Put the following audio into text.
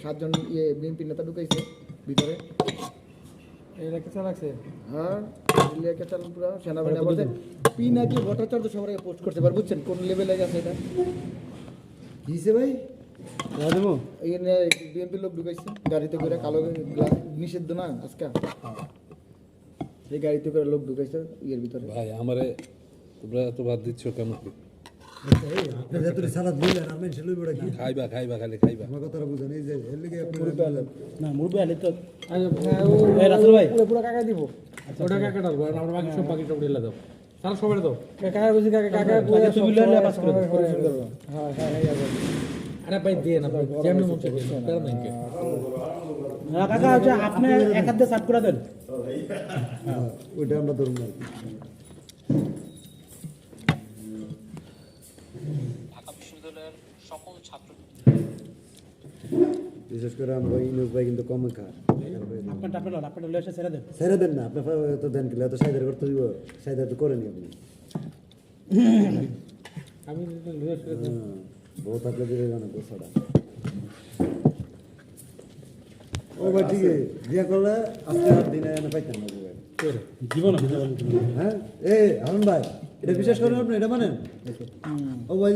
7 জন BNP নেতা ঢুকাইছে ভিতরে। এটা কি চালাচ্ছে? আর এলাকা চালু পুরো সেনাবাহিনী বলতে পিনাকি ভট্টাচার্য সবার আগে পোস্ট করতে পারে, বুঝছেন কোন লেভেলে গেছে এটা? কিসে ভাই রাজমো এই বিএনপি লোক ঢুকাইছে গাড়িতে করে, কালো গ্লাস নিষিদ্ধ না আজকে, এই গাড়িতে করে লোক ঢুকাইছে ইয়ের ভিতরে। ভাই আমারে তোমরা এত বাদ দিচ্ছ কেন? আপনার যতটি সালাদ বললেন আমি সেলুই বড় কি খাইবা খাইবা খালি খাইবা। আমার কথাটা বুঝেন, এই যে এর লিগে আপনার না মুরব্বি আলি তো এই রাসেল ভাই পুরো কাকা দিব। ওটা কাকা দাও, আমরা বাকি সব ঢেলে দাও। তাহলে সবাই দাও। কাকা বুঝি কাকা পুরো তুমি লইলে পাস করে দাও। হ্যাঁ হ্যাঁ হ্যাঁ। আরে ভাই দিয়ে না ভাই, যেমন মন চাই করেন না কি। হ্যাঁ কাকা আচ্ছা আপনি এক হাত দিয়ে সাফ করে দেন। ওইটা আমরা ধরুন না। ঢাকা বিশ্ববিদ্যালয়ের সকল ছাত্র বিশেষ করে আমরা ইউনুস ভাই কিন্তু কম খায়। আপনারটা লয়ে এসে ছেড়ে দেন। ছেড়ে দেন না, আপনার তো দেন কিলে তো সাইদার করতে দিব, সাইদার তো করেনি আপনি। আমি লয়ে এসে বউ থাকলে দিবে জানো গোসাটা। ও ভাই ঠিক আছে, বিয়ে করলে আজকে আর দিনে এনে পাইতেন না ভাই। জীবন হ্যাঁ এ হারুন ভাই, এটা বিশ্বাস করেন আপনি, এটা মানেন? ও ভাই